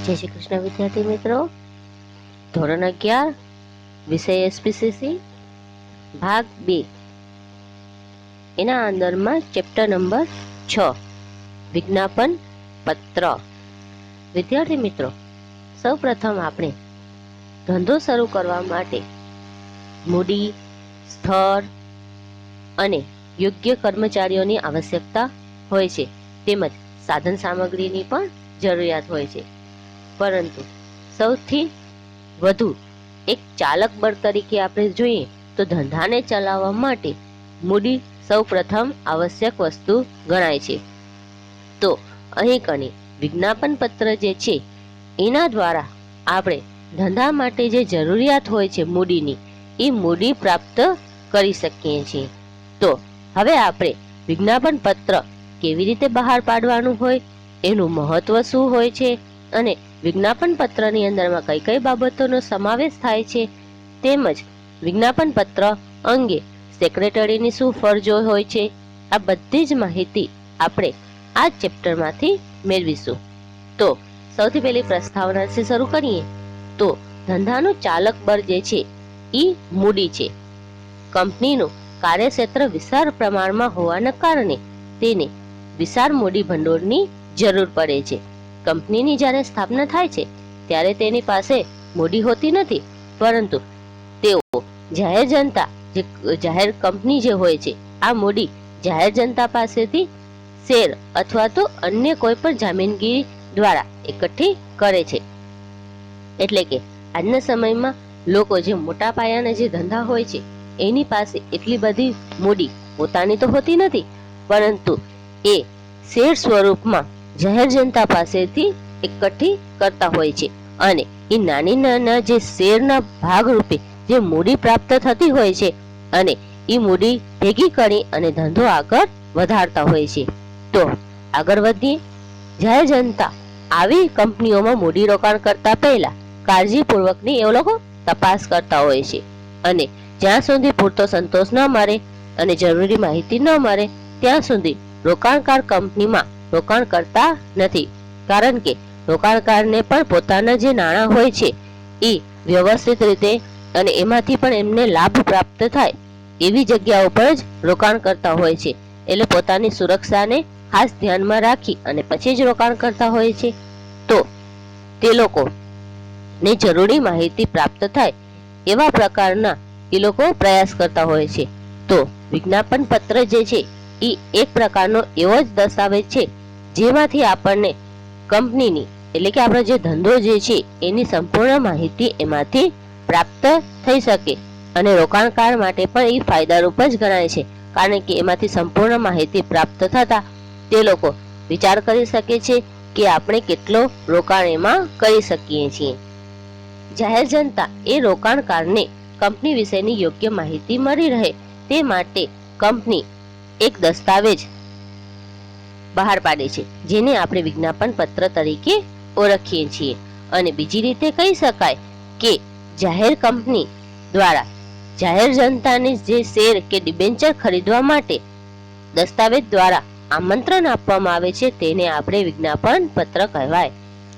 જય શ્રી કૃષ્ણ વિદ્યાર્થી મિત્રો. ધોરણ 11 વિષય એસપીસીસી ભાગ 2 એના અંદરમાં ચેપ્ટર નંબર 6 વિજ્ઞાપન પત્ર. વિદ્યાર્થી મિત્રો, સૌપ્રથમ આપણે ધંધો શરૂ કરવા માટે મૂડી, સ્થળ અને યોગ્ય કર્મચારીઓની આવશ્યકતા હોય છે, તેમજ સાધન સામગ્રીની પણ જરૂરિયાત હોય છે. પરંતુ સૌથી વધુ એક ચાલક બળ તરીકે આપણે જોઈએ તો ધંધાને ચલાવવા માટે મૂડી સૌપ્રથમ આવશ્યક વસ્તુ ગણાય છે. તો અહીં કને વિજ્ઞાપન પત્ર જે છે એના દ્વારા આપણે ધંધા માટે જે જરૂરિયાત હોય છે મૂડીની, એ મૂડી પ્રાપ્ત કરી શકીએ છીએ. તો હવે આપણે વિજ્ઞાપન પત્ર કેવી રીતે બહાર પાડવાનું હોય, એનું મહત્વ શું હોય છે અને વિજ્ઞાપન પત્રની અંદરમાં કઈ કઈ બાબતોનો સમાવેશ થાય છે, તેમજ વિજ્ઞાપન પત્ર અંગે સેક્રેટરીની શું ફરજો હોય છે, આ બધી જ માહિતી આપણે આ ચેપ્ટરમાંથી મેળવીશું. તો સૌથી પહેલી પ્રસ્તાવનાથી શરૂ કરીએ તો ધંધાનું ચાલક બળ જે છે એ મૂડી છે. કંપનીનું કાર્યક્ષેત્ર વિશાળ પ્રમાણમાં હોવાના કારણે તેને વિશાળ મૂડી ભંડોળની જરૂર પડે છે. કંપનીની જ્યારે સ્થાપના થાય છે ત્યારે તેની પાસે મૂડી હોતી નથી, પરંતુ તેઓ જાહેર જનતા જાહેર કંપની જે હોય છે આ મૂડી જાહેર જનતા પાસેથી શેર અથવા તો અન્ય કોઈ પણ જામીનગીરી દ્વારા એકઠી કરે છે. એટલે કે આજના સમયમાં લોકો જે મોટા પાયાના જે ધંધા હોય છે એની પાસે એટલી બધી મૂડી પોતાની તો હોતી નથી, પરંતુ એ શેર સ્વરૂપમાં જાહેર જનતા પાસેથી એકઠી કરતા હોય છે અને એ નાની નાના જે શેરના ભાગરૂપે જે મૂડી પ્રાપ્ત થતી હોય છે અને એ મૂડી ભેગી કરી અને ધંધો આગળ વધારતા હોય છે. તો આગળ વધીએ. જાહેર જનતા આવી કંપનીઓમાં મૂડી રોકાણ કરતા પહેલા કાળજીપૂર્વકની એ લોકો તપાસ કરતા હોય છે અને જ્યાં સુધી પૂરતો સંતોષ ન મળે અને જરૂરી માહિતી ન મળે ત્યાં સુધી રોકાણકાર કંપનીમાં રોકાણ કરતા નથી. કારણ કે રોકાણકારને પણ પોતાના જે નાણાં હોય છે એ વ્યવસ્થિત રીતે અને એમાંથી પણ એમને લાભ પ્રાપ્ત થાય એવી જગ્યાઓ પર જ રોકાણ કરતા હોય છે. એટલે પોતાની સુરક્ષાને ખાસ ધ્યાનમાં રાખી અને પછી જ રોકાણ કરતા હોય છે. તો તે લોકો ને જરૂરી માહિતી પ્રાપ્ત થાય એવા પ્રકારના એ લોકો પ્રયાસ કરતા હોય છે. તો વિજ્ઞાપન પત્ર જે છે એ એક પ્રકારનો એવો જ દસ્તાવેજ છે જેમાંથી આપણને કંપનીની એટલે કે આપણો જે ધંધો જે છે એની સંપૂર્ણ માહિતી એમાંથી પ્રાપ્ત થઈ શકે અને રોકાણકાર માટે પણ એ ફાયદારૂપ જ ગણાય છે. કારણ કે એમાંથી સંપૂર્ણ માહિતી પ્રાપ્ત થતા તે લોકો વિચાર કરી શકે છે કે આપણે કેટલો રોકાણ એમાં કરી શકીએ છીએ. જાહેર જનતા એ રોકાણકારને કંપની વિશેની યોગ્ય માહિતી મળી રહે તે માટે કંપની એક દસ્તાવેજ બહાર પાડે છે જેને આપણે વિજ્ઞાપન પત્ર તરીકે ઓળખીએ છીએ. અને બીજી રીતે કહી શકાય કે જાહેર કંપની દ્વારા જાહેર જનતાને જે શેર કે ડિબેન્ચર ખરીદવા માટે દસ્તાવેજ દ્વારા આમંત્રણ આપવામાં આવે છે તેને આપણે વિજ્ઞાપન પત્ર કહેવાય.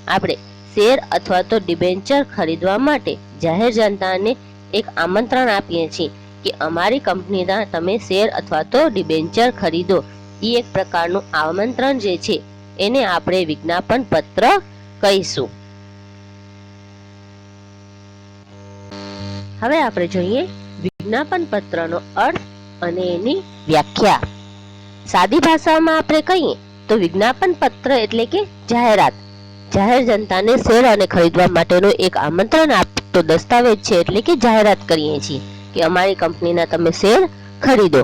આપણે શેર અથવા તો ડિબેન્ચર ખરીદવા માટે જાહેર જનતાને એક આમંત્રણ આપીએ છીએ કે અમારી કંપનીના તમે શેર અથવા તો ડિબેન્ચર ખરીદો. એ એક પ્રકારનું આમંત્રણ જે છે એને આપણે વિજ્ઞાપન પત્ર કહીશું. હવે આપણે જોઈએ વિજ્ઞાપન પત્રનો અર્થ અને એની વ્યાખ્યા. સાદી ભાષામાં આપણે કહીએ તો વિજ્ઞાપન પત્ર એટલે કે જાહેરાત. જાહેર જનતાને શેર અને ખરીદવા માટેનો એક આમંત્રણ આપતો દસ્તાવેજ છે. એટલે કે જાહેરાત કરીએ છીએ કે અમારી કંપનીના તમે શેર ખરીદો.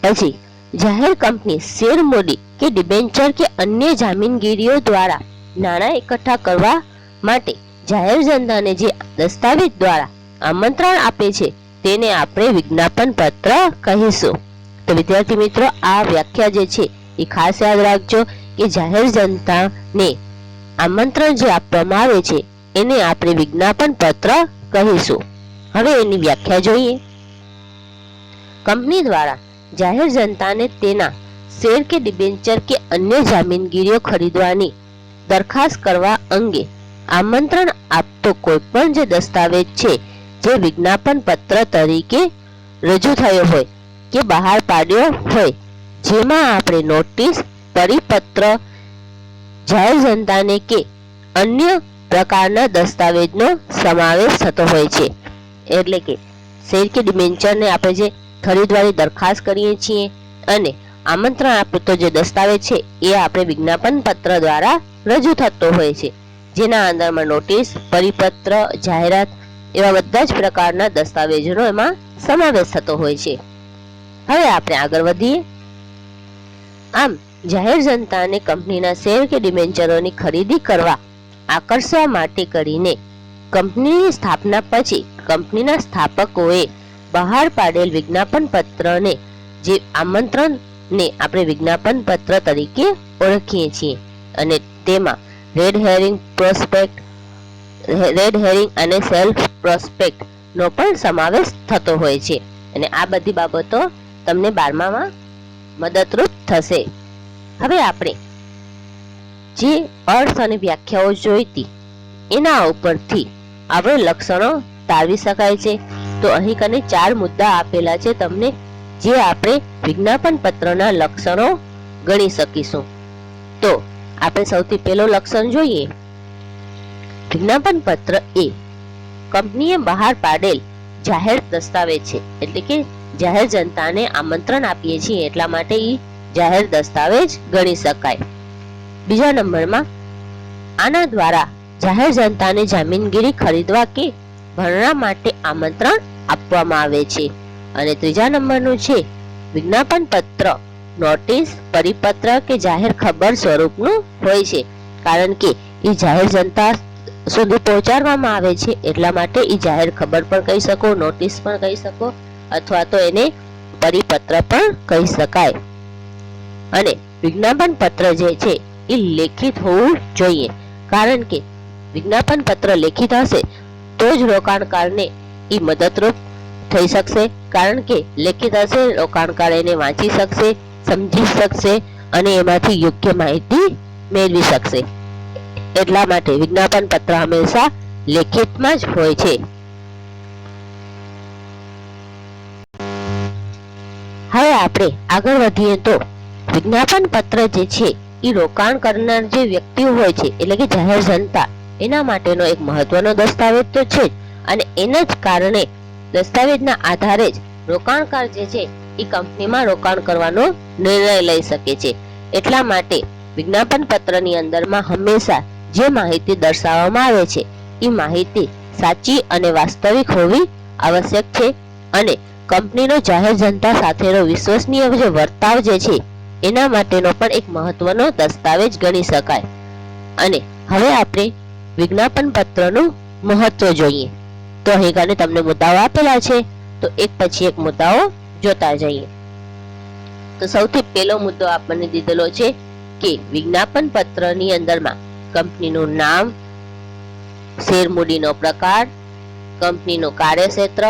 પછી જાહેર કંપની શેર મૂડી કે ડિબેન્ચર કે અન્ય જામીનગીરીઓ દ્વારા નાણાં એકઠા કરવા માટે જાહેર જનતાને જે દસ્તાવેજ દ્વારા આમંત્રણ આપે છે તેને આપણે વિજ્ઞાપન પત્ર કહીશું. તો વિદ્યાર્થી મિત્રો, આ વ્યાખ્યા જે છે એ ખાસ યાદ રાખજો કે જાહેર જનતાને આમંત્રણ જે આપવામાં આવે છે એને આપણે વિજ્ઞાપન પત્ર કહીશું. હવે એની વ્યાખ્યા જોઈએ. કંપની દ્વારા જાહેર જનતાને તેના શેર કે ડિબેન્ચર કે અન્ય જામીનગીરીઓ ખરીદવાની દરખાસ્ત કરવા અંગે આમંત્રણ આપતો કોઈ પણ જે દસ્તાવેજ છે જે વિજ્ઞાપન પત્ર તરીકે રજૂ થયો હોય કે બહાર પાડ્યો હોય, જેમાં આપણે નોટિસ, પરિપત્ર, જાહેર જનતાને કે અન્ય પ્રકારના દસ્તાવેજનો સમાવેશ થતો હોય છે. એટલે કે શેર કે ડિબેન્ચરને આપણે જે ખરીદવાની દરખાસ્ત કરીએ છીએ અને આમંત્રણ આપતો જે દસ્તાવેજ છે એ આપણે વિજ્ઞાપન પત્ર દ્વારા રજૂ થતો હોય છે, જેના અંદરમાં નોટિસ, પરિપત્ર, જાહેરાત એવા બધા જ પ્રકારના દસ્તાવેજોનો એમાં સમાવેશ થતો હોય છે. હવે આપણે આગળ વધીએ. આમ જાહેર જનતાને કંપનીના શેર કે ડિબેન્ચરોની ખરીદી કરવા આકર્ષવા માટે કરીને કંપનીની સ્થાપના પછી કંપનીના સ્થાપકોએ બહાર પાડેલ વિજ્ઞાપન પત્રને જે આમંત્રણને આપણે વિજ્ઞાપન પત્ર તરીકે ઓળખીએ છીએ અને તેમાં રેડ હેરિંગ અને સેલ્ફ પ્રોસ્પેક્ટ નો પણ સમાવેશ થતો હોય છે. અને આ બધી બાબતો તમને 12માં મદદરૂપ થશે. હવે આપણે જે અર્થ અને વ્યાખ્યાઓ જોઈતી એના ઉપરથી આપણે લક્ષણો તારવી શકાય છે. તો અહીં કને 4 મુદ્દા આપેલા છે તમને, જે આપણે વિજ્ઞાપન પત્રના લક્ષણો ગણી શકીશું. તો આપણે સૌથી પહેલો લક્ષણ જોઈએ. વિજ્ઞાપન પત્ર એ કંપનીએ બહાર પાડેલ જાહેર દસ્તાવેજ છે. એટલે કે જાહેર જનતાને આમંત્રણ આપીએ છીએ એટલા માટે એ જાહેર દસ્તાવેજ ગણી શકાય. બીજા નંબરમાં આના દ્વારા જાહેર જનતાને જામીનગીરી ખરીદવા કે ભરણા માટે આમંત્રણ આપવામાં આવે છે. અને ત્રીજા નંબરનું છે વિજ્ઞાપન પત્ર નોટિસ, પરિપત્ર કે જાહેર ખબર સ્વરૂપનું હોય છે, કારણ કે એ જાહેર જનતા સુધી પહોંચાડવામાં આવે છે એટલા માટે એ જાહેર ખબર પણ કહી શકો, નોટિસ પણ કહી શકો અથવા તો એને પરિપત્ર પણ કહી શકાય. અને વિજ્ઞાપન પત્ર જે છે એ લેખિત હોવું જોઈએ, કારણ કે વિજ્ઞાપન પત્ર લેખિત હશે તો જ રોકાણકારને એ મદદરૂપ થઈ શકશે, કારણ કે લેખિત હશે રોકાણકાર એને વાંચી શકશે, સમજી શકશે અને એમાંથી યોગ્ય માહિતી મેળવી શકશે. એટલા માટે વિજ્ઞાપન પત્ર હંમેશા લેખિતમાં જ હોય છે. હવે આપણે આગળ વધીએ તો વિજ્ઞાપન પત્ર જે છે એ રોકાણ કરનાર જે વ્યક્તિઓ હોય છે એટલે કે જાહેર જનતા, એના માટેનો એક મહત્વનો દસ્તાવેજ તો છે જ. અને એના જ કારણે દસ્તાવેજના આધારે જ રોકાણકાર જે છે એ કંપનીમાં રોકાણ કરવાનો નિર્ણય લઈ શકે છે. એટલા માટે વિજ્ઞાપન પત્રની અંદરમાં હંમેશા જે માહિતી દર્શાવવામાં આવે છે એ માહિતી સાચી અને વાસ્તવિક હોવી આવશ્યક છે. અને કંપનીનો જાહેર જનતા સાથેનો વિશ્વસનીય જે વર્તાવ જે છે એના માટેનો પણ એક મહત્વનો દસ્તાવેજ ગણી શકાય. અને હવે આપણે વિજ્ઞાપન પત્રનું મહત્વ જોઈએ. તો અહીં કાને તમને મુદ્દાઓ આપેલા છે, તો એક પછી એક મુદ્દાઓ જોતા જઈએ. તો સૌથી પહેલો મુદ્દો આપણને દીધેલો છે કે વિજ્ઞાપન પત્રની અંદરમાં કંપનીનું નામ, શેર મૂડીનો પ્રકાર, કંપનીનું કાર્યક્ષેત્ર,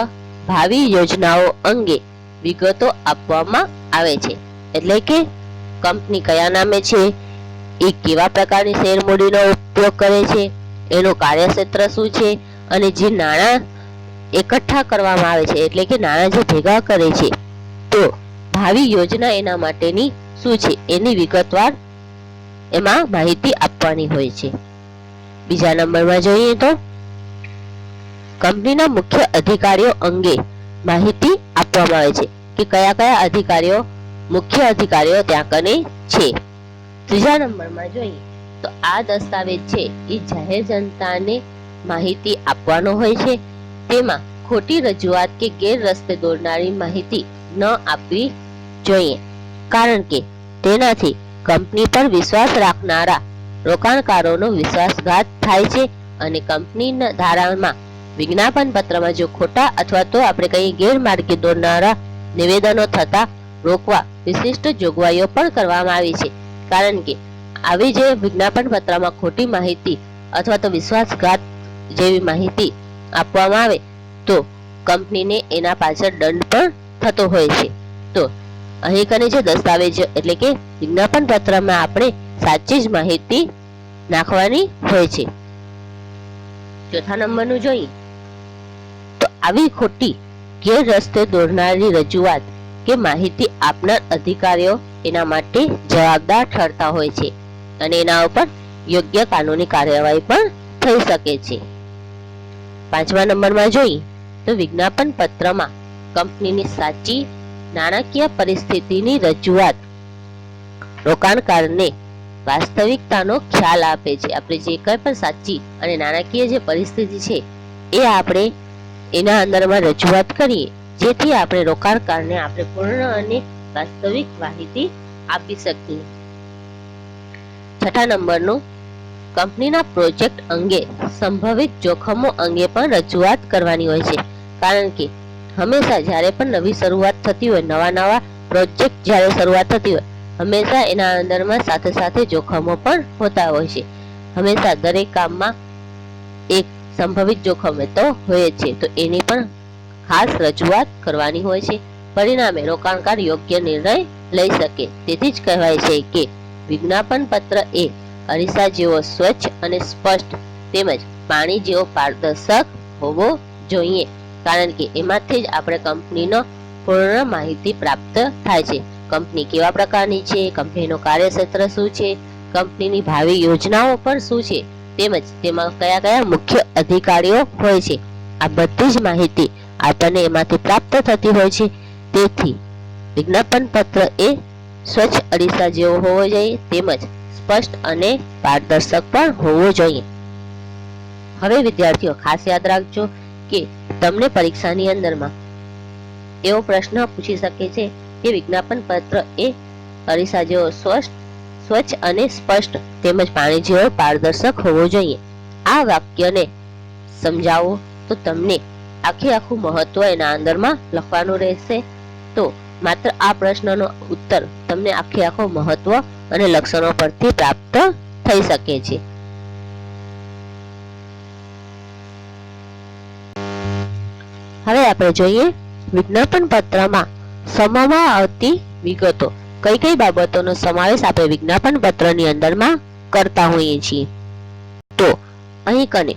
ભાવિ યોજનાઓ અંગે વિગતો આપવામાં આવે છે. એટલે કે કંપની કયા નામે છે, એ કેવા પ્રકારની શેર મૂડીનો ઉપયોગ કરે છે, એનું કાર્યક્ષેત્ર શું છે અને જે નાણાં એકઠા કરવામાં આવે છે એટલે કે નાણાં જે ભેગા કરે છે તો ભાવિ યોજના એના માટેની શું છે એની વિગતવાર એમાં માહિતી આપવાની હોય છે. બીજા નંબરમાં જોઈએ તો કંપનીના મુખ્ય અધિકારીઓ અંગે માહિતી આપવામાં આવે છે કે કયા કયા અધિકારીઓ, મુખ્ય અધિકારીઓ ત્યાં કને છે. ત્રીજા નંબરમાં જોઈએ તો આ દસ્તાવેજ છે એ જાહેર જનતાને માહિતી આપવાનો હોય છે. તેમાં ખોટી રજૂઆત કે ગેરરસ્તે દોરનારી માહિતી ન આપવી જોઈએ, કારણ કે તેનાથી કંપની પર વિશ્વાસ રાખનારા રોકાણકારોનો વિશ્વાસઘાત થાય છે. અને કંપનીના ધારામાં વિજ્ઞાપન પત્રમાં જો ખોટા અથવા તો આપણે કહીએ ગેરમાર્ગે દોરનારા નિવેદનો થતા રોકવા વિશિષ્ટ જોગવાઈઓ પણ કરવામાં આવી છે. કારણ કે આવી જે વિજ્ઞાપન પત્રમાં ખોટી માહિતી અથવા તો વિશ્વાસઘાત જેવી માહિતી આપવામાં આવે તો કંપનીને એના પાછળ દંડ પણ થતો હોય છે. તો અહીં કને જે દસ્તાવેજ એટલે કે વિજ્ઞાપન પત્રમાં આપણે સાચી જ માહિતી નાખવાની હોય છે. ચોથા નંબરનું જોઈએ તો આવી ખોટી ગેરરસ્તે દોરનારી રજૂઆત કે માહિતી આપનાર અધિકારીઓ એના માટે જવાબદાર ઠરતા હોય છે અને એના ઉપર યોગ્ય કાનૂની કાર્યવાહી પણ થઈ શકે છે. પાંચમા નંબરમાં જોઈએ તો વિજ્ઞાપન પત્રમાં કંપનીની સાચી નાણાકીય પરિસ્થિતિની રજૂઆત રોકાણકારને વાસ્તવિકતાનો ખ્યાલ આપે છે. આપણે જે કંઈ પણ સાચી અને નાણાકીય જે પરિસ્થિતિ છે એ આપણે એના અંદરમાં રજૂઆત કરીએ જેથી આપણે રોકાણકારને આપણે પૂર્ણ અને વાસ્તવિક માહિતી આપી શકીએ. છઠ્ઠા નંબરનું કંપનીના પ્રોજેક્ટ અંગે સંભવિત જોખમો અંગે પણ રજૂઆત કરવાની હોય છે, કારણ કે હંમેશા જ્યારે પણ નવી શરૂઆત થતી હોય, નવા પ્રોજેક્ટ જ્યારે શરૂઆત થતી હોય, હંમેશા એના અંદરમાં સાથે સાથે જોખમો પણ હોતા હોય છે. હંમેશા દરેક કામમાં એક સંભવિત જોખમ તો હોય છે, તો એની પણ ખાસ રજૂઆત કરવાની હોય છે. પરિણામે રોકાણકાર યોગ્ય નિર્ણય લઈ શકે. તેથી જ કહેવાય છે કે વિજ્ઞાપન પત્ર એ અરીસા જેવો સ્વચ્છ અને સ્પષ્ટ તેમજ પાણી જેવો પારદર્શક હોવો જોઈએ, કારણ કે એમાંથી જ આપણે કંપનીનો પૂર્ણ માહિતી પ્રાપ્ત થાય છે. કંપની કેવા પ્રકારની છે, કંપનીનો કાર્યક્ષેત્ર શું છે, કંપનીની ભાવિ યોજનાઓ પણ શું છે, તેમજ તેમાં કયા કયા મુખ્ય અધિકારીઓ હોય છે, આ બધી જ માહિતી આપણને એમાંથી પ્રાપ્ત થતી હોય છે. તેથી વિજ્ઞાપન પત્ર એ સ્વચ્છ અરીસા જેવો હોવો જોઈએ તેમજ સ્પષ્ટ અને પારદર્શક પણ હોવો જોઈએ. હવે વિદ્યાર્થીઓ ખાસ યાદ રાખજો કે તમને પરીક્ષાની અંદરમાં એવો પ્રશ્ન પૂછી શકે છે કે વિજ્ઞાપન પત્ર એ અરીસા જેવો સ્વચ્છ અને સ્પષ્ટ તેમજ પાણી જેવો પારદર્શક હોવો જોઈએ. આ વાક્યને સમજાવો તો તમને આખું મહત્વ એના અંદરમાં લખવાનું રહેશે. તો માત્ર આ પ્રશ્નનો ઉત્તર તમને આખો મહત્વ અને લક્ષણો પરથી પ્રાપ્ત થઈ શકે છે. હવે આપણે જોઈએ વિજ્ઞાપન પત્રમાં સમયમાં આવતી વિગતો. કઈ કઈ બાબતોનો સમાવેશ આપણે વિજ્ઞાપન પત્રની અંદરમાં કરતા હોઈએ છીએ. તો અહીં કને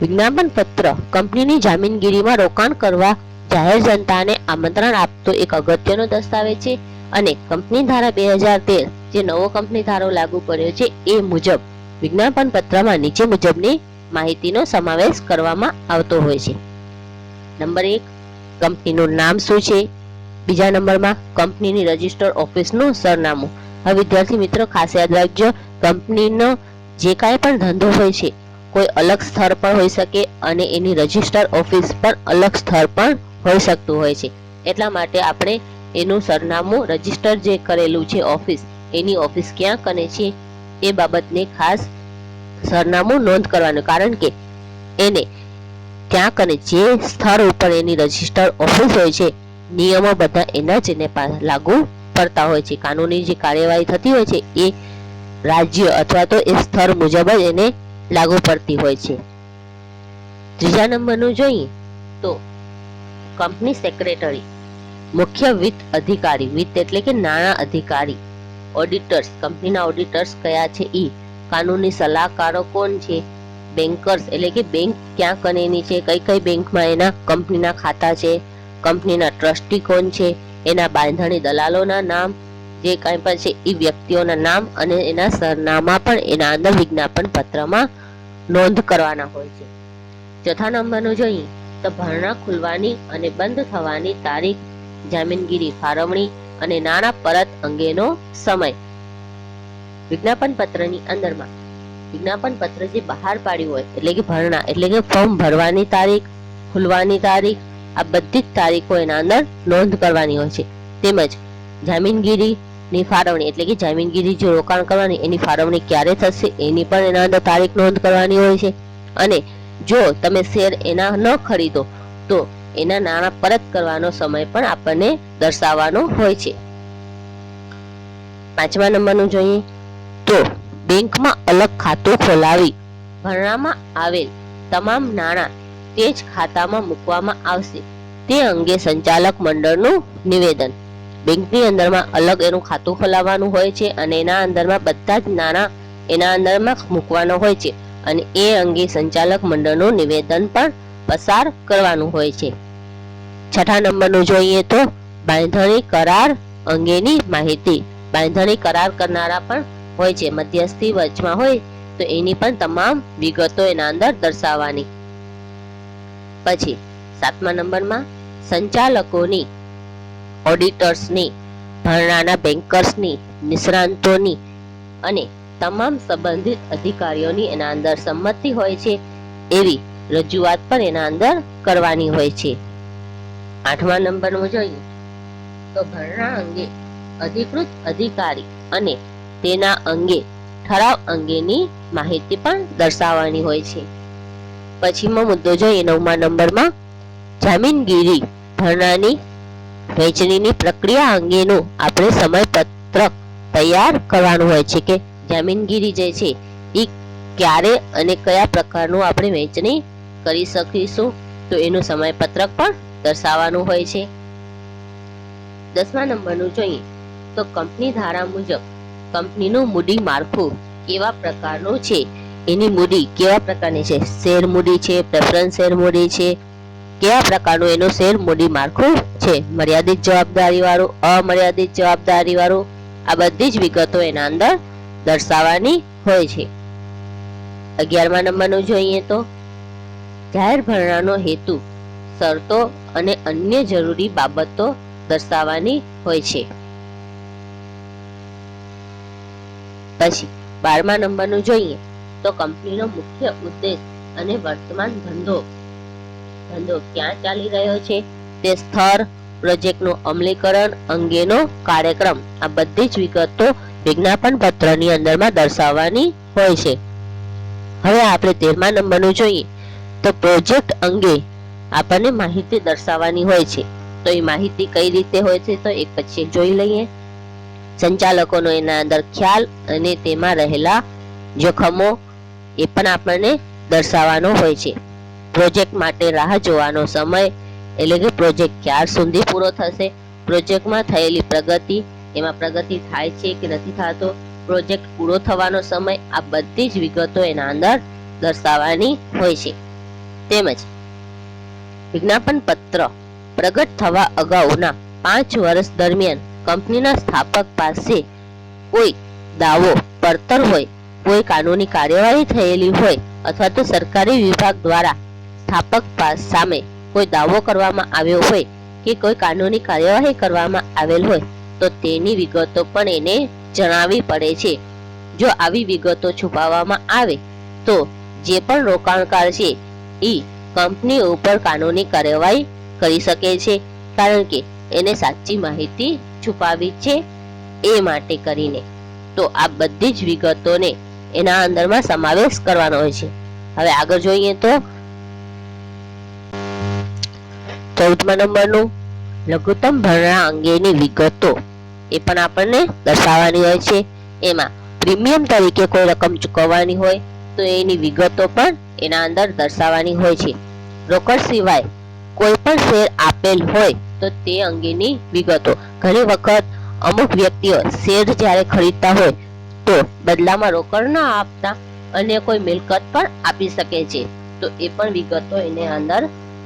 વિજ્ઞાપન પત્ર કંપનીની જામીનગીરીમાં રોકાણ કરવા જાહેર જનતાને આમંત્રણ આપતો એક અગત્યનો દસ્તાવેજ છે અને કંપની ધારા 2013 જે નવો કંપની ધારો લાગુ કર્યો છે એ મુજબ વિજ્ઞાપન પત્રમાં નીચે મુજબની માહિતીનો સમાવેશ કરવામાં આવતો હોય છે. નંબર 1, કંપનીનું નામ શું છે. બીજા નંબરમાં કંપનીની રજિસ્ટર્ડ ઓફિસનું સરનામું. હવે વિદ્યાર્થી મિત્રો ખાસ યાદ રાખજો, કંપનીનો જે કાંઈ પણ ધંધો હોય છે કોઈ અલગ સ્થળ પર હોઈ શકે અને એની રજિસ્ટર્ડ ઓફિસ પણ અલગ સ્થળ પર હોઈ શકતું હોય છે. એટલા માટે આપણે એનું સરનામું રજિસ્ટર જે કરેલું છે ઓફિસ, એની ઓફિસ ક્યાં કને છે એ બાબતને ખાસ સરનામું નોંધ કરવાનું, કારણ કે એને ત્યાં કને જે સ્થળ ઉપર એની રજિસ્ટર્ડ ઓફિસ હોય છે નિયમો બધા એના જ એને લાગુ પડતા હોય છે. કાનૂની જે કાર્યવાહી થતી હોય છે એ રાજ્ય અથવા તો એ સ્થળ મુજબ જ એને લાગુ પડતી હોય છે. ત્રીજા નંબરનું જોઈએ તો કંપની સેક્રેટરી, મુખ્ય વિત્ત અધિકારી, વિત્ત એટલે કે નાણાં અધિકારી, ઓડિટર્સ, કંપનીના ઓડિટર્સ કયા છે એ, કાનૂની સલાહકારો કોણ છે, બેન્કર્સ એટલે કે બેંક ક્યાં કનેની છે, કઈ કઈ બેંકમાં એના કંપનીના ખાતા છે, કંપનીના ટ્રસ્ટી કોણ છે, એના બાંધણી દલાલોના નામ, જે કાંઈ પણ છે એ વ્યક્તિઓના નામ અને એના સરનામા પણ એના અંદર વિજ્ઞાપન પત્રમાં નોંધ કરવાના હોય છે. ચોથા નંબરનું જોઈએ તો ભરણા ખુલવાની અને બંધ થવાની તારીખ, જામીનગીરી ફાળવણી અને નાણાં પરત અંગેનો સમય. વિજ્ઞાપન પત્રની અંદરમાં વિજ્ઞાપન પત્ર જે બહાર પાડ્યું હોય એટલે કે ભરણા એટલે કે ફોર્મ ભરવાની તારીખ, ખુલવાની તારીખ, આ બધી જ તારીખો એના અંદર નોંધ કરવાની હોય છે. તેમજ જામીનગીરીની ફાળવણી એટલે કે જામીનગીરી જે રોકાણ કરવાની એની ફાળવણી ક્યારે થશે એની પણ એના અંદર તારીખ નોંધ કરવાની હોય છે. અને જો તમે શેર એના ન ખરીદો તો એના નાણાં પરત કરવાનો સમય પણ આપણને દર્શાવવાનો હોય છે. પાંચમા નંબરનું જોઈએ તો બેંકમાં અલગ ખાતું ખોલાવી ભરણામાં આવેલ તમામ નાણાં તે જ ખાતામાં મૂકવામાં આવશે તે અંગે સંચાલક મંડળનું નિવેદન. બેંકની અંદરમાં અલગ એનું ખાતું ખોલાવવાનું હોય છે અને એના અંદરમાં બધા જ નાણાં એના અંદરમાં મૂકવાનો હોય છે અને એ અંગે સંચાલક મંડળનું નિવેદન પણ પસાર કરવાનું હોય છે. 6થા નંબરનું જોઈએ તો બાંધણી કરાર અંગેની માહિતી. બાંધણી કરાર કરનારા પણ હોય છે, મધ્યસ્થી વચમાં હોય તો એની પણ તમામ વિગતો એના અંદર દર્શાવવાની. પછી 7મા નંબરમાં સંચાલકોની, ઓડિટર્સની, ભરણાના બેન્કર્સની, નિષ્ણાંતોની અને તમામ સંબંધિત અધિકારીઓની એના અંદર સંમતિ હોય છે એવી રજૂઆત પણ એના અંદર કરવાની હોય છે. 8મા નંબરનું જોઈએ તો ભરણા અંગે અધિકૃત અધિકારી અને તેના અંગે ઠરાવ અંગેની માહિતી પણ દર્શાવવાની હોય છે. પછીનો મુદ્દો જોઈએ 9મા નંબરમાં જામીનગીરી. ભરણાની વહેંચણીની પ્રક્રિયા અંગેનું આપણે સમયપત્રક તૈયાર કરવાનું હોય છે કે જામીનગીરી જે છે એ ક્યારે અને કયા પ્રકારનું આપણે વહેંચણી કરી શકીશું, તો એનું સમયપત્રક પણ દર્શાવવાનું હોય છે. 10મા નંબરનું જોઈએ તો કંપની ધારા મુજબ કંપનીનું મૂડી માળખું કેવા પ્રકારનું છે, એની મૂડી કેવા પ્રકારની છે, શેર મૂડી છે, પ્રેફરન્સ શેર મૂડી છે, કેવા પ્રકારનું એનું શેર મૂડી માળખું છે, મર્યાદિત જવાબદારી વાળું, અમર્યાદિત જવાબદારી વાળું, આ બધી જ વિગતો એના અંદર દર્શાવવાની હોય છે. 11મા નંબરનું જોઈએ તો જાહેર ભરણાનો હેતુ, શરતો અને અન્ય જરૂરી બાબતો દર્શાવવાની હોય છે. પછી 12મા નંબરનું જોઈએ તો કંપનીનો મુખ્ય ઉદ્દેશ અને વર્તમાન ધંધો ક્યાં ચાલી રહ્યો છે, તે સ્થળ, પ્રોજેક્ટનું અમલીકરણ અંગેનો કાર્યક્રમ, આ બધી જ વિગતો વિજ્ઞાપન પત્રની અંદરમાં દર્શાવવાની હોય છે. હવે આપણે 13મા નંબરનું જોઈએ તો પ્રોજેક્ટ અંગે આપણને માહિતી દર્શાવવાની હોય છે. તો એ માહિતી કઈ રીતે હોય છે તો એક પછી જોઈ લઈએ. સંચાલકોનો એના અંદર ખ્યાલ અને તેમાં રહેલા જોખમો એ પણ આપણને દર્શાવવાનો હોય છે. પ્રોજેક્ટ માટે રાહ જોવાનો સમય, એટલે કે પ્રોજેક્ટ ક્યાર સુધી પૂરો થશે, પ્રોજેક્ટમાં થયેલી પ્રગતિ, એમાં પ્રગતિ થાય છે કે નથી થતો, પ્રોજેક્ટ પૂરો થવાનો સમય, આ બધી જ વિગતો એના અંદર દર્શાવવાની હોય છે. તેમજ વિજ્ઞાપન પત્ર પ્રગટ થવા અગાઉના 5 વર્ષ દરમિયાન કંપનીના સ્થાપક પાસે કોઈ દાવો પડતર હોય, કોઈ કાનૂની કાર્યવાહી થયેલી હોય અથવા તો સરકારી વિભાગ દ્વારા સ્થાપક સામે કોઈ દાવો કરવામાં આવ્યો હોય કે કોઈ કાનૂની કાર્યવાહી કરવામાં આવેલ હોય તો તેની વિગતો પણ એને જણાવવી પડે છે. જો આવી વિગતો છુપાવવામાં આવે તો જે પણ રોકાણકાર છે એ કંપની ઉપર કાનૂની કાર્યવાહી કરી શકે છે, કારણ કે એને સાચી માહિતી છુપાવી છે એ માટે કરીને. તો આ બધી જ વિગતોને એના અંદરમાં સમાવેશ કરવાનો હોય છે. હવે આગળ જોઈએ તો 14મા નંબરનું લઘુત્તમ ભરણા અંગેની વિગતો, એ પણ આપણને દર્શાવવાની હોય છે. એમાં પ્રીમિયમ તરીકે કોઈ રકમ ચૂકવવાની હોય તો એની વિગતો પણ એના અંદર દર્શાવવાની હોય છે. રોકડ સિવાય કોઈ પણ શેર આપેલ હોય તો તે અંગેની વિગતો. ઘણી વખત અમુક વ્યક્તિઓ શેર જ્યારે ખરીદતા હોય તો બદલામાં રોકડ ન આપતા અન્ય કોઈ મિલકત પણ આપી શકે છે, તો એ પણ વિગતો એને અંદર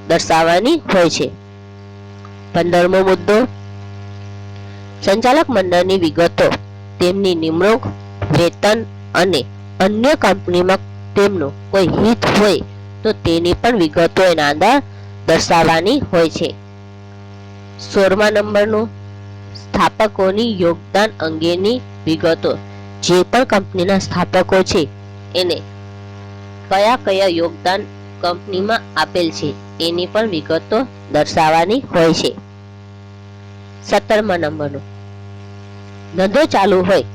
દર્શાવવાની હોય છે. 15મો મુદ્દો સંચાલક મંડળની વિગતો, તેમની નિમણૂક, વેતન અને અન્ય કંપનીમાં તેમનું કોઈ હિત હોય તો તેની પણ વિગતો એના અંદર દર્શાવવાની હોય છે. 16મા નંબરનું સ્થાપકોની યોગદાન અંગેની વિગતો, જે પણ કંપનીના સ્થાપકો છે એને કયા કયા યોગદાન કંપનીમાં આપેલ છે એની પણ વિગતો દર્શાવવાની હોય છે. 17મા નંબરનું ધંધો ચાલુ હોય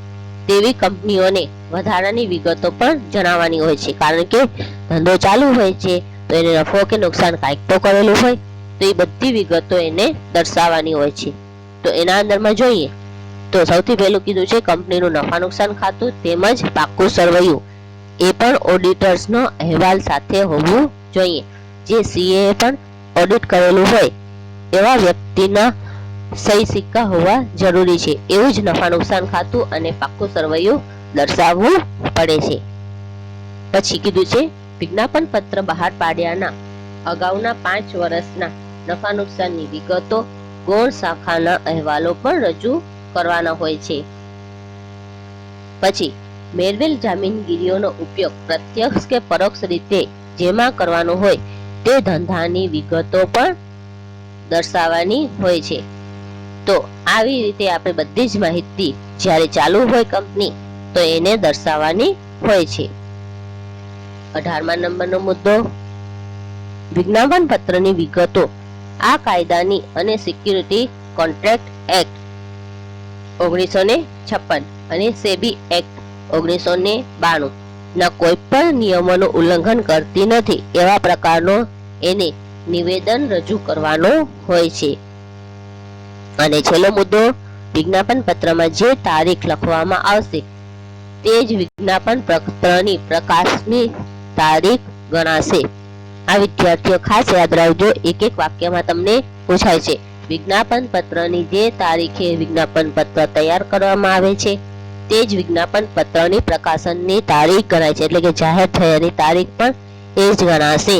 તેવી કંપનીઓને વધારાની વિગતો પણ જણાવવાની હોય છે, કારણ કે ધંધો ચાલુ હોય છે તો એને નફો કે નુકસાન કાંઈક તો કરેલું હોય, તો એ બધી વિગતો એને દર્શાવવાની હોય છે. તો એના અંદરમાં જોઈએ તો સૌથી પહેલું કીધું છે કંપનીનું નફા નુકસાન ખાતું તેમજ પાકું સરવૈયું, એ પણ ઓડિટર્સનો અહેવાલ સાથે હોવું જોઈએ. જે સીએ પણ ઓડિટ કરેલું હોય એવા વ્યક્તિના સહી સિક્કા હોવા જરૂરી છે. એવું જ નફા નુકસાન ખાતું અને પાકું સરવૈયું દર્શાવવું પડે છે. પછી કીધું છે વિજ્ઞાપન પત્ર બહાર પાડ્યાના અગાઉના 5 વર્ષના નફા નુકસાનની વિગતો, ગૌણ શાખાના અહેવાલો પણ રજૂ કરવાના હોય છે. પછી મેળવેલ જામીનગીરીઓનો ઉપયોગ પ્રત્યક્ષ કે પરોક્ષ રીતે જેમાં કરવાનો હોય તે ધંધાની વિગતો પણ દર્શાવવાની હોય છે. તો આવી રીતે આપણે બધી જ માહિતી જ્યારે ચાલુ હોય કંપની તો એને દર્શાવવાની હોય છે. 18મા નંબરનો મુદ્દો વિજ્ઞાપન પત્રની વિગતો આ કાયદાની અને સિક્યુરિટી કોન્ટ્રાક્ટ એક્ટ 1956 અને સેબી એક્ટ 1992 ના કોઈ પણ નિયમોનું ઉલ્લંઘન કરતી નથી એવા પ્રકારનો એને નિવેદન રજૂ કરવાનો હોય છે. અને છેલ્લો મુદ્દો વિજ્ઞાપન પત્રમાં જે તારીખ લખવામાં આવશે તે જ વિજ્ઞાપન પત્રની પ્રકાશની તારીખ ગણાશે. આ વિદ્યાર્થીઓ ખાસ યાદ રાખજો, એક વાક્યમાં તમને પૂછાય છે. વિજ્ઞાપન પત્રની જે તારીખે વિજ્ઞાપન પત્ર તૈયાર કરવામાં આવે છે તે જ વિજ્ઞાપન પત્રની પ્રકાશનની તારીખ ગણાય છે, એટલે કે જાહેર થયાની તારીખ પણ એ જ ગણાશે.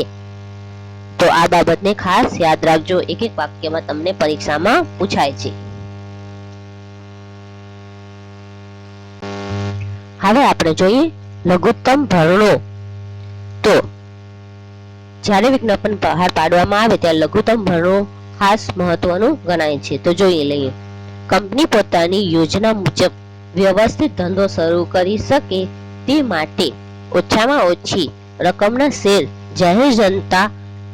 તો આ બાબતને ખાસ યાદ રાખજો, એક વાક્યમાં તમને પરીક્ષામાં પૂછાય છે. હવે આપણે જોઈએ લઘુત્તમ ભરણો. તો જ્યારે વિજ્ઞાપન બહાર પાડવામાં આવે ત્યારે લઘુત્તમ ભરણો ખાસ મહત્વનું ગણાય છે. તો જોઈએ લઈએ. કંપની પોતાની યોજના મુજબ વ્યવસ્થિત ધંધો શરૂ કરી શકે તે માટે ઓછામાં ઓછી રકમના શેર જાહેર જનતા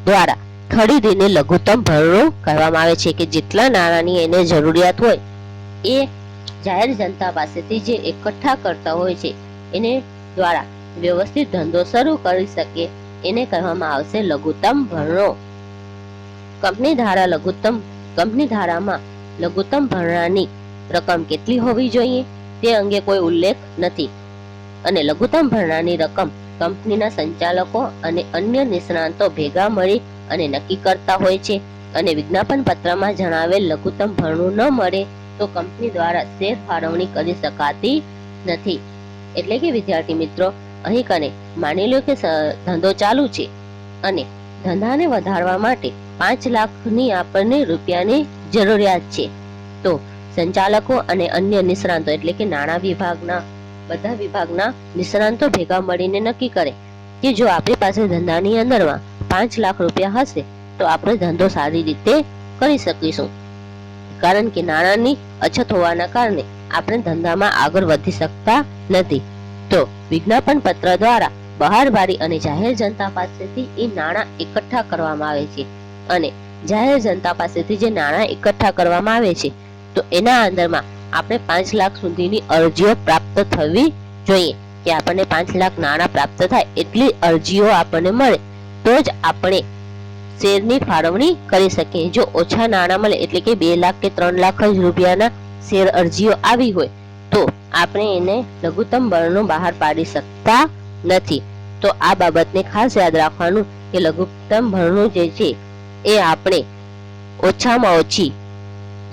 દ્વારા ખરીદીને લઘુત્તમ ભરણો કહેવામાં આવે છે, કે જેટલા નાણાંની એને જરૂરિયાત હોય એ જાહેર જનતા પાસેથી જે એકઠા કરતા હોય છે એને દ્વારા વ્યવસ્થિત ધંધો શરૂ કરી શકે એને કહેવામાં આવશે લઘુત્તમ ભરણો. કંપની ધારામાં લઘુત્તમ ભરણાની રકમ કેટલી હોવી જોઈએ તે અંગે કોઈ ઉલ્લેખ નથી, અને લઘુત્તમ ભરણાની રકમ કંપનીના સંચાલકો અને અન્ય નિષ્ણાતો ભેગા મળી અને નક્કી કરતા હોય છે. અને વિજ્ઞાપન પત્રમાં જણાવેલ લઘુત્તમ ભરણું ન મળે તો કંપની દ્વારા શેર ફાળવણી કરી શકાતી નથી. એટલે કે વિદ્યાર્થી મિત્રો, અહીં કને માની લો કે ધંધો ચાલુ છે અને ધંધાને વધારવા માટે 5 લાખની આપણને રૂપિયાની જરૂરિયાત છે. તો સંચાલકો અને અન્ય નિષ્ણાતો એટલે કે નાણાં વિભાગના બધા વિભાગના નિષ્ણાતો ભેગા મળીને નક્કી કરે કે જો આપણી પાસે ધંધાની અંદરમાં 5 લાખ રૂપિયા હશે તો આપણે ધંધો સારી રીતે કરી શકીશું, કારણ કે નાણાંની અછત હોવાના કારણે આપણે ધંધામાં આગળ વધી શકતા નથી. તો વિજ્ઞાપન પત્ર દ્વારા બહાર પાડી અને જાહેર જનતા પાસેથી એ નાણાં એકઠા કરવામાં આવે છે, અને જાહેર જનતા પાસેથી જે નાણાં એકઠા કરવામાં આવે છે તો એના અંદરમાં આપણે 5 લાખ સુધીની અરજીઓ પ્રાપ્ત થવી જોઈએ, કે આપણને 5 લાખ નાણાં પ્રાપ્ત થાય એટલી અરજીઓ આપણને મળે તો જ આપણે શેરની ફાળવણી કરી શકીએ. જો ઓછા નાણાં મળે એટલે કે 2 લાખ કે 3 લાખ જ રૂપિયાના શેર અરજીઓ આવી હોય તો આપણે એને લઘુત્તમ ભરણો બહાર પાડી શકતા નથી. તો આ બાબતને ખાસ યાદ રાખવાનું કે લઘુત્તમ ભરણું જે છે એ આપણે ઓછામાં ઓછી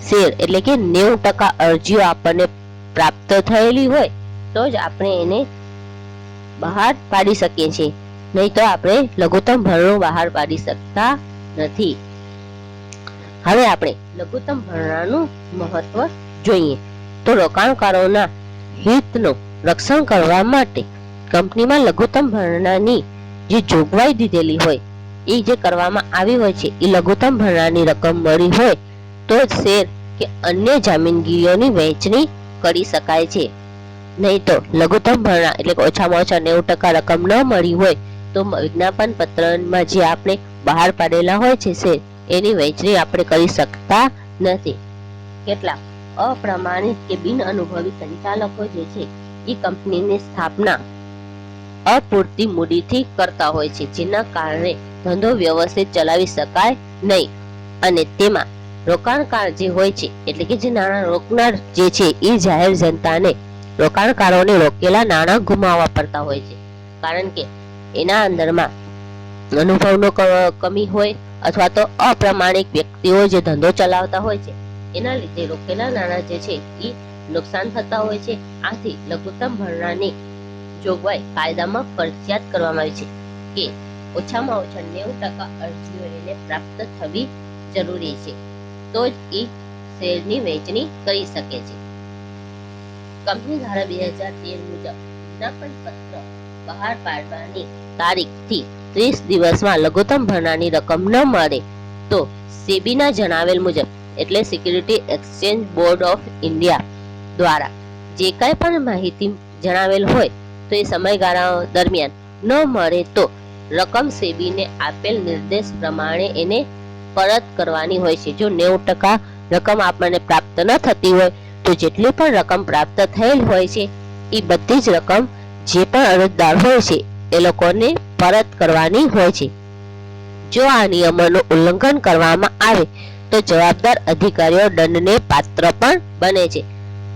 શેર એટલે કે 90% અરજીઓ આપણને પ્રાપ્ત થયેલી હોય તો જ આપણે એને બહાર પાડી શકીએ છીએ, નહીં તો આપણે લઘુત્તમ ભરણો બહાર પાડી શકતા નથી. હવે આપણે લઘુત્તમ ભરણાનું મહત્વ જોઈએ. તો રોકાણકારોના હિતનું રક્ષણ કરવા માટે કંપનીમાં લઘુત્તમ ભરણાની જે જોગવાઈ દીધેલી હોય એ જે કરવામાં આવી હોય છે એ લઘુત્તમ ભરણાની રકમ મળી હોય તો જ શેર કે અન્ય જામીનગીરીઓની વહેંચણી કરી શકાય છે, નહીં તો લઘુત્તમ ભરણા એટલે કે ઓછામાં ઓછા 90% રકમ ન મળી હોય તો વિજ્ઞાપન પત્રમાં જે આપણે બહાર પાડેલા હોય છે શેર એની વહેંચણી આપણે કરી શકતા નથી. કેટલાક અપ્રમાણિત કે બિન અનુભવી સંચાલકો જે છે એ કંપનીની સ્થાપના અપૂરતી મૂડીથી કરતા હોય છે, જેના કારણે ધંધો વ્યવસ્થિત ચલાવી શકાય નહીં, અને તેમાં રોકાણકાર જે હોય છે એટલે કે જે નાણાં રોકનાર જે છે એ જાહેર જનતાને રોકાણકારોને રોકેલા નાણાં ગુમાવવા પડતા હોય છે, કારણ કે એના અંદરમાં અનુભવનો કમી હોય અથવા તો અપ્રમાણિક વ્યક્તિઓ જે ધંધો ચલાવતા હોય છે એના લીધે રોકેલા નાણાં જે છે એ નુકસાન થતા હોય છે. આથી લઘુત્તમ ભરણાની જોગવાઈ કાયદામાં ફરજિયાત કરવામાં આવી છે કે ઓછામાં ઓછા 90% અરજીઓ એને પ્રાપ્ત થવી જરૂરી છે, તો જ એ શેરની વહેંચણી કરી શકે છે. કંપની ધારા 2013 મુજબ વિજ્ઞાપન પત્ર બહાર પાડવાની તારીખથી 30 દિવસમાં લઘુત્તમ ભરણાની રકમ ન મળે તો સેબીના જણાવેલ મુજબ એટલે security exchange board of India દ્વારા જે કાંઈ પણ માહિતી જણાવેલ હોય તો એ સમયગાળા દરમિયાન ન મળે તો રકમ સેબીને આપેલ નિર્દેશ પ્રમાણે એને પરત કરવાની હોય છે. જો 90% રકમ આપણને પ્રાપ્ત ન થતી હોય તો જેટલી પણ રકમ પ્રાપ્ત થયેલ હોય છે એ બધી જ રકમ જે પણ અરજદાર હોય છે એ લોકોને પરત કરવાની હોય છે. જો આ નિયમોનું ઉલ્લંઘન કરવામાં આવે તો જવાબદાર અધિકારીઓ દંડને પાત્ર પણ બને છે.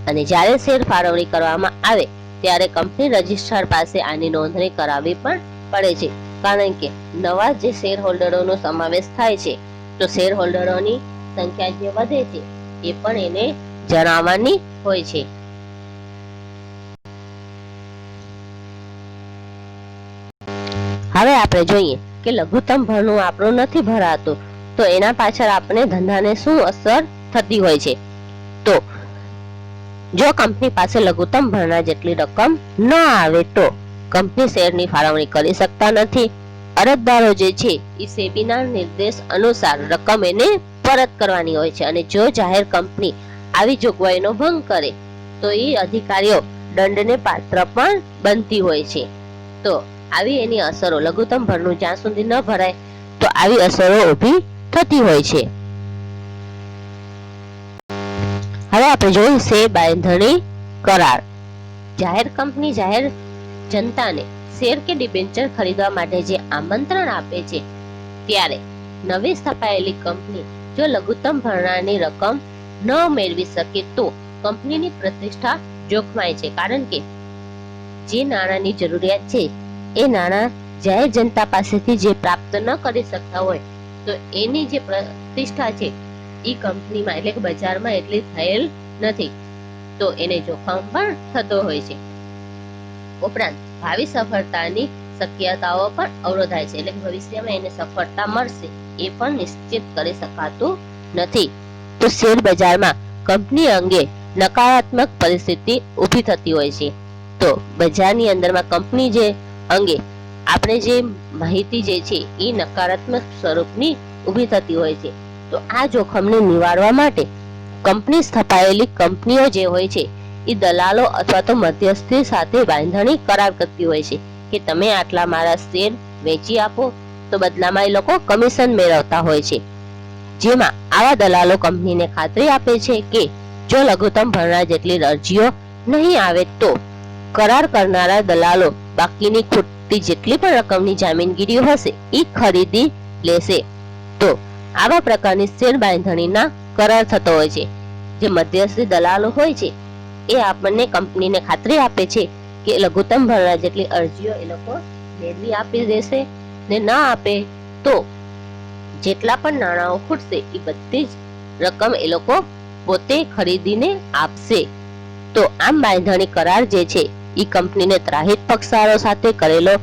અને જ્યારે શેર ફાળવણી કરવામાં આવે ત્યારે કંપની રજિસ્ટ્રાર પાસે આની નોંધણી કરાવવી પણ પડે છે, કારણ કે નવા જે શેર હોલ્ડરોનો સમાવેશ થાય છે તો શેર હોલ્ડરોની સંખ્યા જે વધે છે એ પણ એને જણાવવાની હોય છે. હવે આપણે જોઈએ કે લઘુત્તમ ભરણું આપણું નથી ભરાતું તો એના પાછળ આપણે ધંધાને શું અસર થતી હોય છે. તો જો કંપની પાસે લઘુત્તમ ભરણા જેટલી રકમ ન આવે તો કંપની શેરની ફાળવણી કરી શકતા નથી. અરજદારો જે છે એ સેબીના નિર્દેશ અનુસાર રકમ એને પરત કરવાની હોય છે, અને જો જાહેર કંપની આવી જોગવાઈનો ભંગ કરે તો એ અધિકારીઓ દંડને પાત્ર પણ બનતી હોય છે. તો આવી એની અસરો લઘુત્તમ ભરણું જ્યાં સુધી ન ભરાય તો આવી અસરો ઊભી થતી હોય છે. હવે આપણે જોઈએ શેર બાંધણી કરાર. જાહેર કંપની જાહેર જનતાને શેર કે ડિબેન્ચર ખરીદવા માટે જે આમંત્રણ આપે છે ત્યારે નવી સ્થાપાયેલી કંપની જો લઘુત્તમ ભરણાની રકમ ન મેળવી શકે તો કંપનીની પ્રતિષ્ઠા જોખમાય છે, કારણ કે જે નાણાંની જરૂરિયાત છે એ નાણાં જાહેર જનતા પાસેથી જે પ્રાપ્ત ન કરી શકતા હોય તો એની જે પ્રતિષ્ઠા છે એ કંપનીમાં એટલે કે બજારમાં એટલી થયેલ નથી, તો એને જોખમ પણ થતો હોય છે. ઉપરાંત ભાવિ સફળતાની શક્યતાઓ પણ અવરોધાય છે, એટલે કે ભવિષ્યમાં એને સફળતા મળશે એ પણ નિશ્ચિત કરી શકાતું નથી. તો શેર બજારમાં કંપની અંગે નકારાત્મક પરિસ્થિતિ ઊભી થતી હોય છે. તો બજારની અંદરમાં કંપની જે અંગે આપણે જે માહિતી જે છે એ નકારાત્મક સ્વરૂપની ઊભી થતી હોય છે. તો આ જોખમને નિવારવા માટે કંપની સ્થાપાયેલી કંપનીઓ જે હોય છે એ દલાલો અથવા તો મધ્યસ્થી સાથે બાંધણી કરાર કરતી હોય છે કે તમે આટલા મારા શેર વેચી આપો, તો બદલામાં એ લોકો કમિશન મેળવતા હોય છે. જેમાં આવા દલાલો કંપનીને ખાતરી આપે છે કે જો લઘુત્તમ ભરણા જેટલી અરજીઓ નહીં આવે તો કરાર કરનારા દલાલો બાકીની ખૂટતી જેટલી પણ રકમની જામીનગીરી હશે એ ખરીદી લેશે. તો આવા પ્રકારની શેર બાંધણીના કરાર થતો હોય છે. જે મધ્યસ્થી દલાલો હોય છે એ આપણને કંપનીને ખાતરી આપે છે કે લઘુત્તમ ભરણા જેટલી અરજીઓ એ લોકો મેળવી આપી દેશે, ને ના આપે તો જેટલા પણ નાણાંઓ ખૂટશે એ બધી જ રકમ એ લોકો પોતે ખરીદીને આપશે. તો આમ બાંધણી કરાર જે છે એ કંપનીને ત્રાહિત પક્ષકારો સાથે કરેલો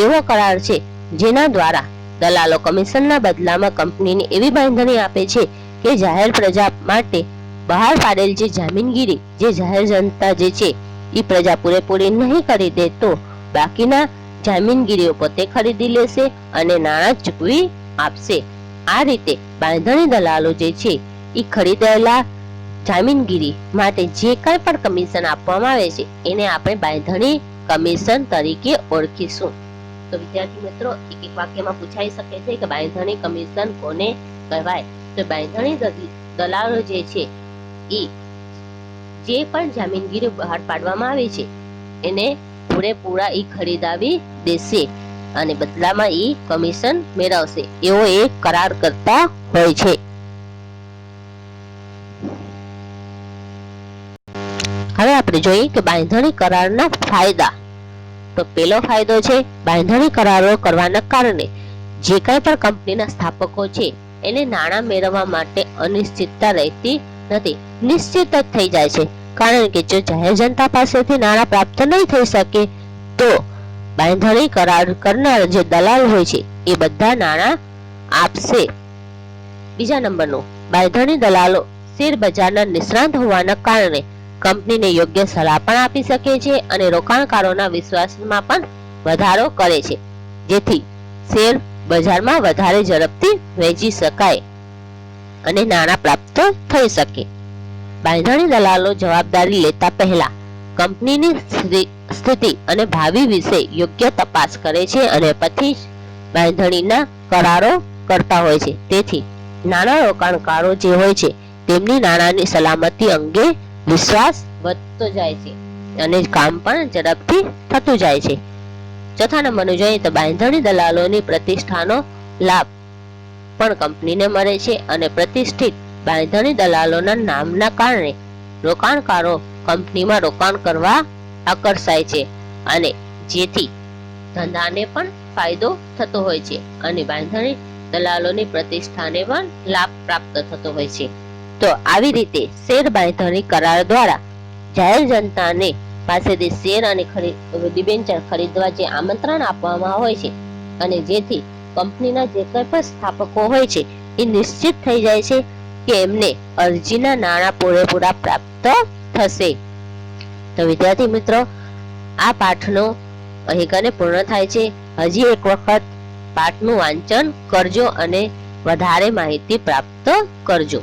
એવો કરાર છે જેના દ્વારા દલાલો કમિશનના બદલામાં કંપનીને એવી બાંધણી આપે છે કે જાહેર પ્રજા માટે બહાર પાડેલ જે જામીનગીરી જે જાહેર જનતા જે છે એ પ્રજા પૂરેપૂરી નહીં કરી દે તો બાકીના જામીનગીરીઓ પોતે ખરીદી લેશે અને નાણાં ચૂકવી આપશે. આ રીતે બાંધણી દલાલો જે છે એ ખરીદેલા જામીનગીરી માટે જે કાંઈ પણ કમિશન આપવામાં આવે છે એને આપણે બાંધણી કમિશન તરીકે ઓળખીશું. તો વિદ્યાર્થી મિત્રો, એક એક વાક્યમાં પૂછાઈ શકે છે કે બાંધણી કમિશન કોને કહેવાય? તો બાંધણી દલાલો જે છે એ જે પણ જામીનગીરી બહાર પાડવામાં આવી છે એને પૂરેપૂરા એ ખરીદાવી દેશે અને બદલામાં એ કમિશન મેળવશે એવો એક કરાર કરતા હોય છે. હવે આપણે જોઈએ કે બાંધણી કરારના ફાયદા. તો પહેલો ફાયદો છે બાંધણી કરારો કરવાના કારણે જે કાંઈ પણ કંપનીના સ્થાપકો છે એને નાણાં મેળવવા માટે અનિશ્ચિતતા રહેતી નથી, નિશ્ચિત જ થઈ જાય છે. કારણ કે જો જાહેર જનતા પાસેથી નાણાં પ્રાપ્ત નહીં થઈ શકે તો બાંધણી કરાર કરનાર જે દલાલ હોય છે એ બધા નાણાં આપશે. બીજા નંબરનું, બાંધણી દલાલો શેર બજારના નિષ્ણાત હોવાના કારણે કંપનીને યોગ્ય સલાહ પણ આપી શકે છે અને રોકાણકારોના વિશ્વાસમાં પણ વધારો કરે છે, જેથી શેર બજારમાં વધારે ઝડપથી વેચી શકાય અને નાણાં પ્રાપ્ત થઈ શકે. બાંધણી દલાલો જવાબદારી લેતા પહેલા કંપનીની સ્થિતિ અને ભાવિ વિશે યોગ્ય તપાસ કરે છે અને પછી જ બાંધણીના કરારો કરતા હોય છે. તેથી નાણાં રોકાણકારો જે હોય છે તેમની નાણાંની સલામતી અંગે વિશ્વાસ વધતો જાય છે અને કામ પણ ઝડપથી થતું જાય છે. ચોથા નંબરનું જોઈએ તો બાંધણી દલાલોની પ્રતિષ્ઠાનો લાભ પણ કંપનીને મળે છે અને પ્રતિષ્ઠિત બાંધણી દલાલોના નામના કારણે રોકાણકારો કંપનીમાં રોકાણ કરવા આકર્ષાય છે અને જેથી ધંધાને પણ ફાયદો થતો હોય છે અને બાંધણી દલાલોની પ્રતિષ્ઠાને પણ લાભ પ્રાપ્ત થતો હોય છે. તો આવી રીતે શેર બાંધણી કરાર દ્વારા જાહેર જનતાને પાસેથી શેર અને ડિબેન્ચર ખરીદવા જે આમંત્રણ આપવામાં હોય છે અને જેથી કંપનીના જે કંઈ પણ સ્થાપકો હોય છે એ નિશ્ચિત થઈ જાય છે કે એમને અરજીના નાણાં પૂરેપૂરા પ્રાપ્ત થશે. તો વિદ્યાર્થી મિત્રો, આ પાઠનો અહીં કને પૂર્ણ થાય છે. હજી એક વખત પાઠનું વાંચન કરજો અને વધારે માહિતી પ્રાપ્ત કરજો.